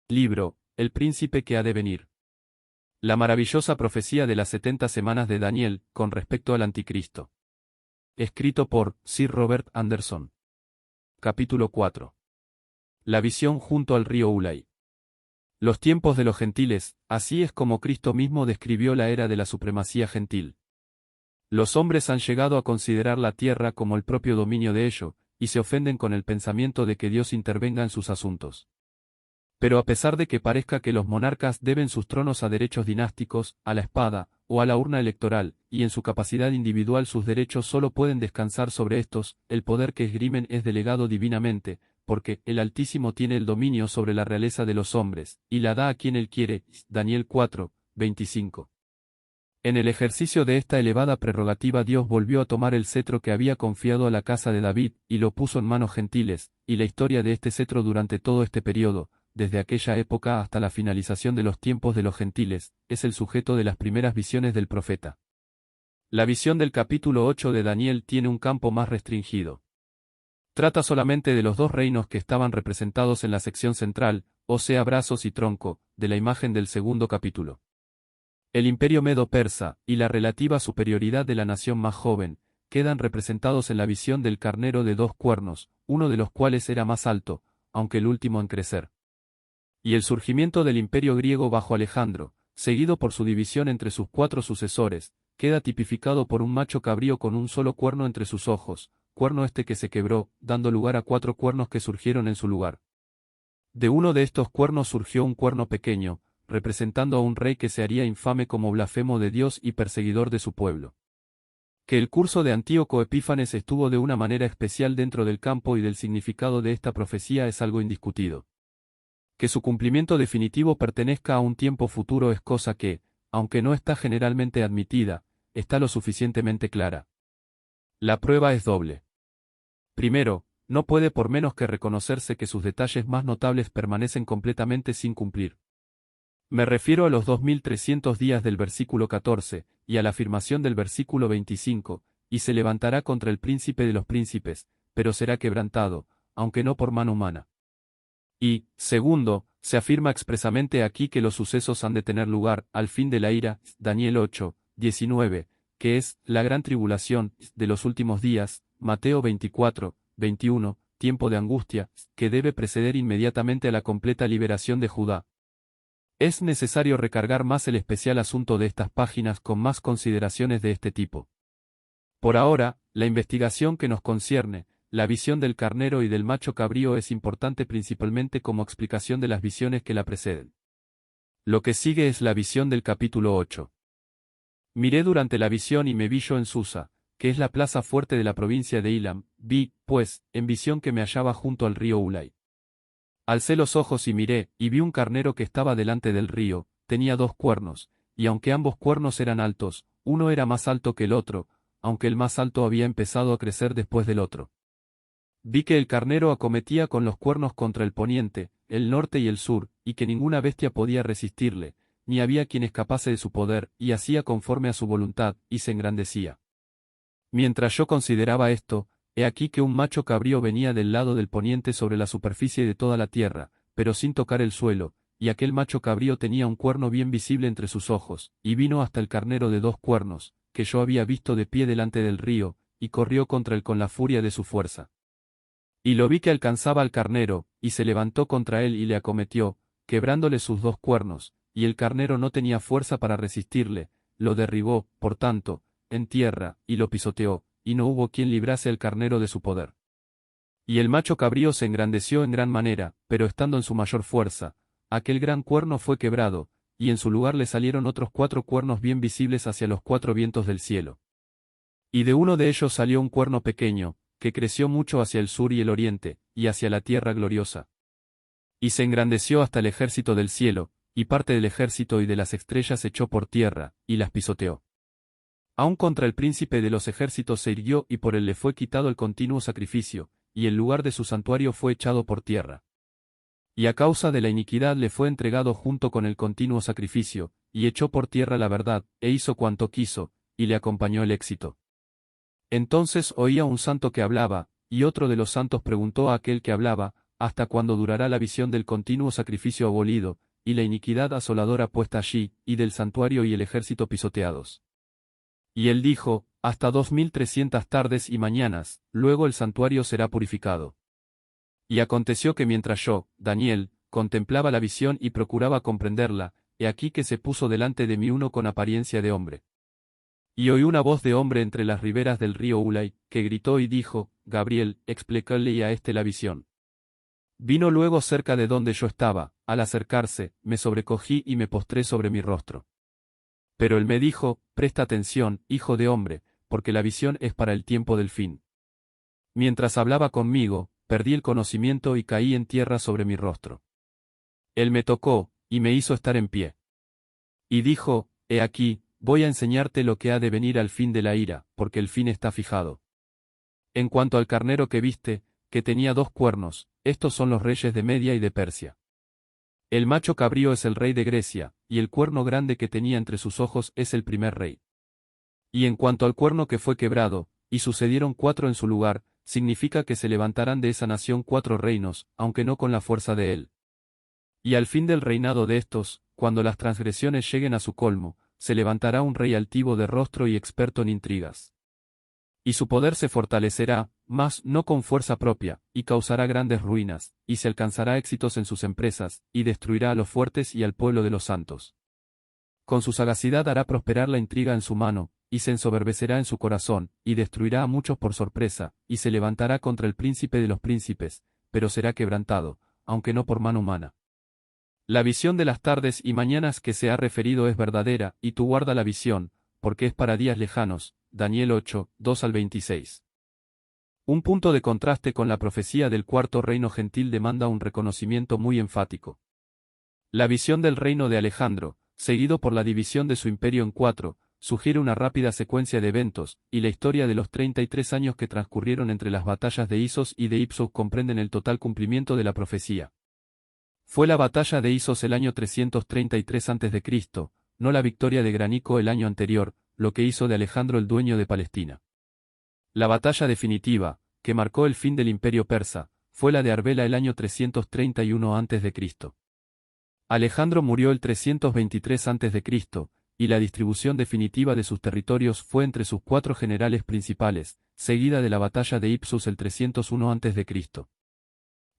Libro, El príncipe que ha de venir. La maravillosa profecía de las 70 semanas de Daniel, con respecto al anticristo. Escrito por Sir Robert Anderson. Capítulo 4. La visión junto al río Ulai. Los tiempos de los gentiles, así es como Cristo mismo describió la era de la supremacía gentil. Los hombres han llegado a considerar la tierra como el propio dominio de ello, y se ofenden con el pensamiento de que Dios intervenga en sus asuntos. Pero a pesar de que parezca que los monarcas deben sus tronos a derechos dinásticos, a la espada, o a la urna electoral, y en su capacidad individual sus derechos solo pueden descansar sobre estos, el poder que esgrimen es delegado divinamente, porque el Altísimo tiene el dominio sobre la realeza de los hombres, y la da a quien él quiere. Daniel 4, 25. En el ejercicio de esta elevada prerrogativa Dios volvió a tomar el cetro que había confiado a la casa de David, y lo puso en manos gentiles, y la historia de este cetro durante todo este periodo, desde aquella época hasta la finalización de los tiempos de los gentiles, es el sujeto de las primeras visiones del profeta. La visión del capítulo 8 de Daniel tiene un campo más restringido. Trata solamente de los dos reinos que estaban representados en la sección central, o sea brazos y tronco, de la imagen del segundo capítulo. El imperio medo-persa, y la relativa superioridad de la nación más joven, quedan representados en la visión del carnero de dos cuernos, uno de los cuales era más alto, aunque el último en crecer. Y el surgimiento del imperio griego bajo Alejandro, seguido por su división entre sus cuatro sucesores, queda tipificado por un macho cabrío con un solo cuerno entre sus ojos, cuerno este que se quebró, dando lugar a cuatro cuernos que surgieron en su lugar. De uno de estos cuernos surgió un cuerno pequeño, representando a un rey que se haría infame como blasfemo de Dios y perseguidor de su pueblo. Que el curso de Antíoco Epífanes estuvo de una manera especial dentro del campo y del significado de esta profecía es algo indiscutido. Que su cumplimiento definitivo pertenezca a un tiempo futuro es cosa que, aunque no está generalmente admitida, está lo suficientemente clara. La prueba es doble. Primero, no puede por menos que reconocerse que sus detalles más notables permanecen completamente sin cumplir. Me refiero a los 2300 días del versículo 14, y a la afirmación del versículo 25, y se levantará contra el príncipe de los príncipes, pero será quebrantado, aunque no por mano humana. Y, segundo, se afirma expresamente aquí que los sucesos han de tener lugar al fin de la ira, Daniel 8, 19, que es la gran tribulación de los últimos días, Mateo 24, 21, tiempo de angustia, que debe preceder inmediatamente a la completa liberación de Judá. Es necesario recargar más el especial asunto de estas páginas con más consideraciones de este tipo. Por ahora, la investigación que nos concierne, la visión del carnero y del macho cabrío es importante principalmente como explicación de las visiones que la preceden. Lo que sigue es la visión del capítulo 8. Miré durante la visión y me vi yo en Susa, que es la plaza fuerte de la provincia de Ilam, vi, pues, en visión que me hallaba junto al río Ulai. Alcé los ojos y miré, y vi un carnero que estaba delante del río, tenía dos cuernos, y aunque ambos cuernos eran altos, uno era más alto que el otro, aunque el más alto había empezado a crecer después del otro. Vi que el carnero acometía con los cuernos contra el poniente, el norte y el sur, y que ninguna bestia podía resistirle, ni había quien escapase de su poder, y hacía conforme a su voluntad, y se engrandecía. Mientras yo consideraba esto, he aquí que un macho cabrío venía del lado del poniente sobre la superficie de toda la tierra, pero sin tocar el suelo, y aquel macho cabrío tenía un cuerno bien visible entre sus ojos, y vino hasta el carnero de dos cuernos, que yo había visto de pie delante del río, y corrió contra él con la furia de su fuerza. Y lo vi que alcanzaba al carnero, y se levantó contra él y le acometió, quebrándole sus dos cuernos, y el carnero no tenía fuerza para resistirle, lo derribó, por tanto, en tierra, y lo pisoteó, y no hubo quien librase al carnero de su poder. Y el macho cabrío se engrandeció en gran manera, pero estando en su mayor fuerza, aquel gran cuerno fue quebrado, y en su lugar le salieron otros cuatro cuernos bien visibles hacia los cuatro vientos del cielo. Y de uno de ellos salió un cuerno pequeño, que creció mucho hacia el sur y el oriente, y hacia la tierra gloriosa. Y se engrandeció hasta el ejército del cielo, y parte del ejército y de las estrellas echó por tierra, y las pisoteó. Aun contra el príncipe de los ejércitos se irguió y por él le fue quitado el continuo sacrificio, y el lugar de su santuario fue echado por tierra. Y a causa de la iniquidad le fue entregado junto con el continuo sacrificio, y echó por tierra la verdad, e hizo cuanto quiso, y le acompañó el éxito. Entonces oía un santo que hablaba, y otro de los santos preguntó a aquel que hablaba, hasta cuándo durará la visión del continuo sacrificio abolido, y la iniquidad asoladora puesta allí, y del santuario y el ejército pisoteados. Y él dijo, hasta 2300 tardes y mañanas, luego el santuario será purificado. Y aconteció que mientras yo, Daniel, contemplaba la visión y procuraba comprenderla, he aquí que se puso delante de mí uno con apariencia de hombre. Y oí una voz de hombre entre las riberas del río Ulai, que gritó y dijo, Gabriel, explícale a este la visión. Vino luego cerca de donde yo estaba, al acercarse, me sobrecogí y me postré sobre mi rostro. Pero él me dijo, presta atención, hijo de hombre, porque la visión es para el tiempo del fin. Mientras hablaba conmigo, perdí el conocimiento y caí en tierra sobre mi rostro. Él me tocó, y me hizo estar en pie. Y dijo, he aquí, voy a enseñarte lo que ha de venir al fin de la ira, porque el fin está fijado. En cuanto al carnero que viste, que tenía 2 cuernos, estos son los reyes de Media y de Persia. El macho cabrío es el rey de Grecia, y el cuerno grande que tenía entre sus ojos es el primer rey. Y en cuanto al cuerno que fue quebrado, y sucedieron 4 en su lugar, significa que se levantarán de esa nación 4 reinos, aunque no con la fuerza de él. Y al fin del reinado de estos, cuando las transgresiones lleguen a su colmo, se levantará un rey altivo de rostro y experto en intrigas. Y su poder se fortalecerá, mas no con fuerza propia, y causará grandes ruinas, y se alcanzará éxitos en sus empresas, y destruirá a los fuertes y al pueblo de los santos. Con su sagacidad hará prosperar la intriga en su mano, y se ensoberbecerá en su corazón, y destruirá a muchos por sorpresa, y se levantará contra el príncipe de los príncipes, pero será quebrantado, aunque no por mano humana. La visión de las tardes y mañanas que se ha referido es verdadera, y tú guarda la visión, porque es para días lejanos. Daniel 8, 2-26. Un punto de contraste con la profecía del cuarto reino gentil demanda un reconocimiento muy enfático. La visión del reino de Alejandro, seguido por la división de su imperio en 4, sugiere una rápida secuencia de eventos, y la historia de los 33 años que transcurrieron entre las batallas de Isos y de Ipsos comprenden el total cumplimiento de la profecía. Fue la batalla de Isos el año 333 a.C., no la victoria de Graníco el año anterior, lo que hizo de Alejandro el dueño de Palestina. La batalla definitiva, que marcó el fin del imperio persa, fue la de Arbela el año 331 a.C. Alejandro murió el 323 a.C., y la distribución definitiva de sus territorios fue entre sus 4 generales principales, seguida de la batalla de Ipsus el 301 a.C.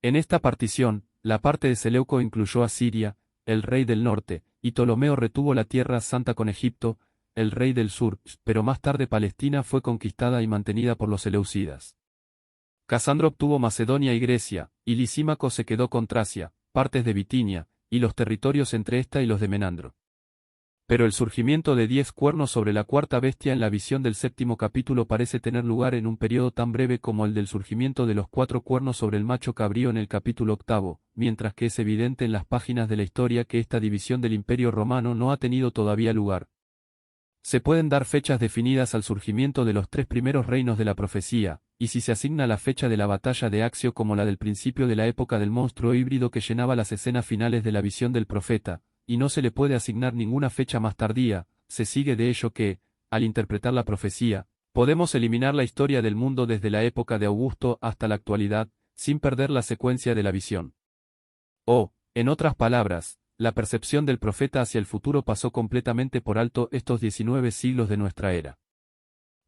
En esta partición, la parte de Seleuco incluyó a Siria, el rey del norte, y Ptolomeo retuvo la tierra santa con Egipto, el rey del sur, pero más tarde Palestina fue conquistada y mantenida por los seleucidas. Casandro obtuvo Macedonia y Grecia, y Lisímaco se quedó con Tracia, partes de Bitinia, y los territorios entre esta y los de Menandro. Pero el surgimiento de 10 cuernos sobre la cuarta bestia en la visión del 7º capítulo parece tener lugar en un periodo tan breve como el del surgimiento de los 4 cuernos sobre el macho cabrío en el capítulo 8, mientras que es evidente en las páginas de la historia que esta división del imperio romano no ha tenido todavía lugar. Se pueden dar fechas definidas al surgimiento de los 3 primeros reinos de la profecía, y si se asigna la fecha de la batalla de Accio como la del principio de la época del monstruo híbrido que llenaba las escenas finales de la visión del profeta, y no se le puede asignar ninguna fecha más tardía, se sigue de ello que, al interpretar la profecía, podemos eliminar la historia del mundo desde la época de Augusto hasta la actualidad, sin perder la secuencia de la visión. O, en otras palabras, la percepción del profeta hacia el futuro pasó completamente por alto estos 19 siglos de nuestra era.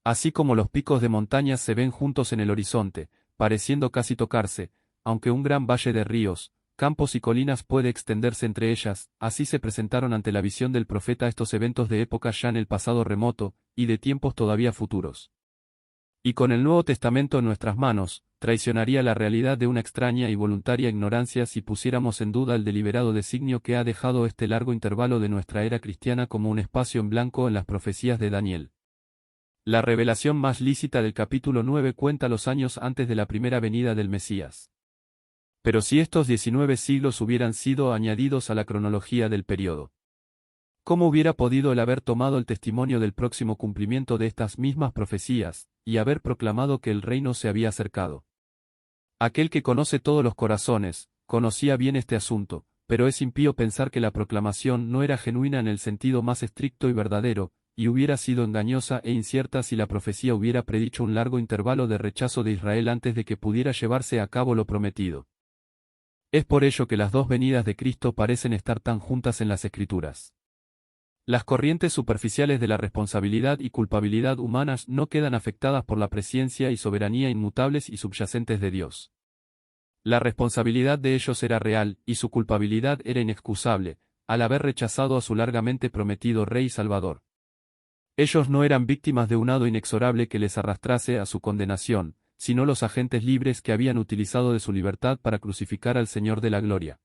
Así como los picos de montañas se ven juntos en el horizonte, pareciendo casi tocarse, aunque un gran valle de ríos, campos y colinas puede extenderse entre ellas, así se presentaron ante la visión del profeta estos eventos de época ya en el pasado remoto, y de tiempos todavía futuros. Y con el Nuevo Testamento en nuestras manos, traicionaría la realidad de una extraña y voluntaria ignorancia si pusiéramos en duda el deliberado designio que ha dejado este largo intervalo de nuestra era cristiana como un espacio en blanco en las profecías de Daniel. La revelación más lícita del capítulo 9 cuenta los años antes de la primera venida del Mesías. Pero si estos 19 siglos hubieran sido añadidos a la cronología del período, ¿cómo hubiera podido él haber tomado el testimonio del próximo cumplimiento de estas mismas profecías, y haber proclamado que el reino se había acercado? Aquel que conoce todos los corazones, conocía bien este asunto, pero es impío pensar que la proclamación no era genuina en el sentido más estricto y verdadero, y hubiera sido engañosa e incierta si la profecía hubiera predicho un largo intervalo de rechazo de Israel antes de que pudiera llevarse a cabo lo prometido. Es por ello que las dos venidas de Cristo parecen estar tan juntas en las Escrituras. Las corrientes superficiales de la responsabilidad y culpabilidad humanas no quedan afectadas por la presciencia y soberanía inmutables y subyacentes de Dios. La responsabilidad de ellos era real, y su culpabilidad era inexcusable, al haber rechazado a su largamente prometido Rey y Salvador. Ellos no eran víctimas de un hado inexorable que les arrastrase a su condenación, sino los agentes libres que habían utilizado de su libertad para crucificar al Señor de la Gloria.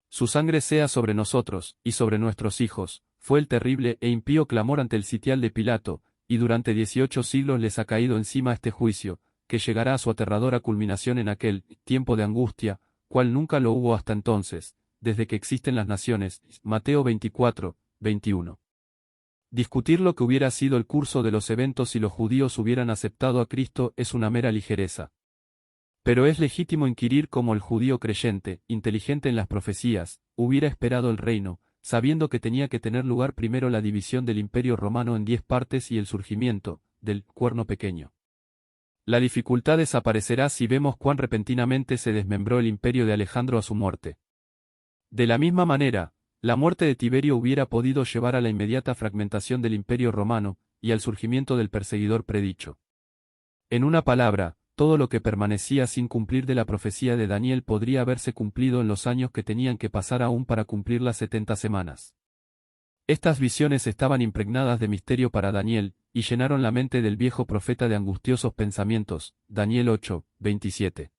Su sangre sea sobre nosotros, y sobre nuestros hijos, fue el terrible e impío clamor ante el sitial de Pilato, y durante 18 siglos les ha caído encima este juicio, que llegará a su aterradora culminación en aquel tiempo de angustia, cual nunca lo hubo hasta entonces, desde que existen las naciones. Mateo 24, 21. Discutir lo que hubiera sido el curso de los eventos si los judíos hubieran aceptado a Cristo es una mera ligereza. Pero es legítimo inquirir cómo el judío creyente, inteligente en las profecías, hubiera esperado el reino, sabiendo que tenía que tener lugar primero la división del Imperio Romano en 10 partes y el surgimiento del cuerno pequeño. La dificultad desaparecerá si vemos cuán repentinamente se desmembró el imperio de Alejandro a su muerte. De la misma manera, la muerte de Tiberio hubiera podido llevar a la inmediata fragmentación del Imperio Romano, y al surgimiento del perseguidor predicho. En una palabra, todo lo que permanecía sin cumplir de la profecía de Daniel podría haberse cumplido en los años que tenían que pasar aún para cumplir las 70 semanas. Estas visiones estaban impregnadas de misterio para Daniel, y llenaron la mente del viejo profeta de angustiosos pensamientos. Daniel 8, 27.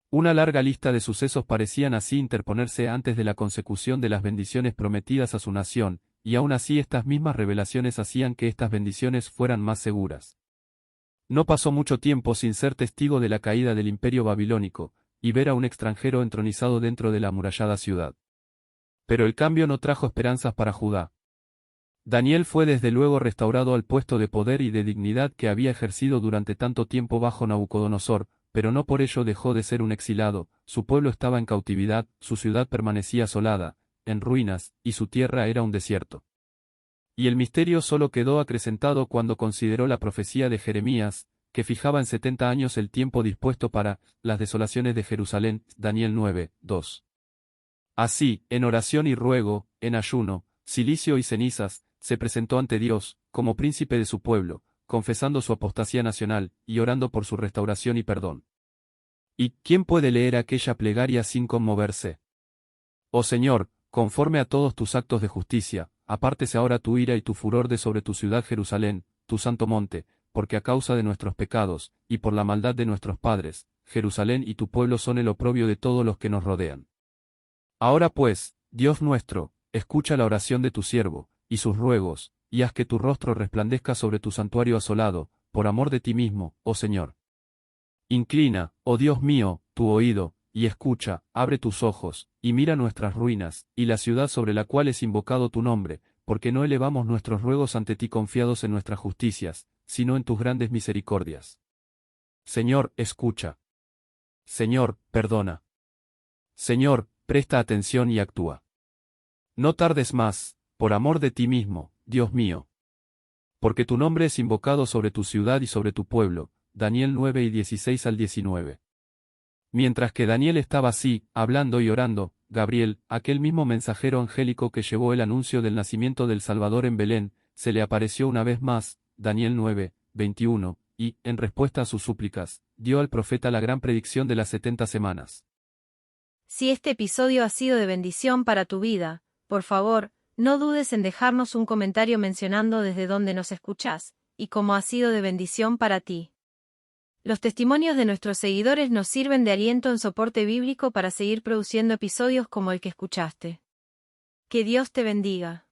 Una larga lista de sucesos parecían así interponerse antes de la consecución de las bendiciones prometidas a su nación, y aún así estas mismas revelaciones hacían que estas bendiciones fueran más seguras. No pasó mucho tiempo sin ser testigo de la caída del imperio babilónico, y ver a un extranjero entronizado dentro de la amurallada ciudad. Pero el cambio no trajo esperanzas para Judá. Daniel fue desde luego restaurado al puesto de poder y de dignidad que había ejercido durante tanto tiempo bajo Nabucodonosor, pero no por ello dejó de ser un exilado. Su pueblo estaba en cautividad, su ciudad permanecía asolada, en ruinas, y su tierra era un desierto. Y el misterio solo quedó acrecentado cuando consideró la profecía de Jeremías, que fijaba en 70 años el tiempo dispuesto para las desolaciones de Jerusalén. Daniel 9, 2. Así, en oración y ruego, en ayuno, cilicio y cenizas, se presentó ante Dios, como príncipe de su pueblo, confesando su apostasía nacional, y orando por su restauración y perdón. ¿Y quién puede leer aquella plegaria sin conmoverse? Oh Señor, conforme a todos tus actos de justicia, apártese ahora tu ira y tu furor de sobre tu ciudad Jerusalén, tu santo monte, porque a causa de nuestros pecados, y por la maldad de nuestros padres, Jerusalén y tu pueblo son el oprobio de todos los que nos rodean. Ahora pues, Dios nuestro, escucha la oración de tu siervo, y sus ruegos, y haz que tu rostro resplandezca sobre tu santuario asolado, por amor de ti mismo, oh Señor. Inclina, oh Dios mío, tu oído, y escucha, abre tus ojos, y mira nuestras ruinas, y la ciudad sobre la cual es invocado tu nombre, porque no elevamos nuestros ruegos ante ti confiados en nuestras justicias, sino en tus grandes misericordias. Señor, escucha. Señor, perdona. Señor, presta atención y actúa. No tardes más, por amor de ti mismo, Dios mío. Porque tu nombre es invocado sobre tu ciudad y sobre tu pueblo. Daniel 9 y 16 al 19. Mientras que Daniel estaba así, hablando y orando, Gabriel, aquel mismo mensajero angélico que llevó el anuncio del nacimiento del Salvador en Belén, se le apareció una vez más. Daniel 9, 21, y, en respuesta a sus súplicas, dio al profeta la gran predicción de las 70 semanas. Si este episodio ha sido de bendición para tu vida, por favor, no dudes en dejarnos un comentario mencionando desde dónde nos escuchás, y cómo ha sido de bendición para ti. Los testimonios de nuestros seguidores nos sirven de aliento en soporte bíblico para seguir produciendo episodios como el que escuchaste. Que Dios te bendiga.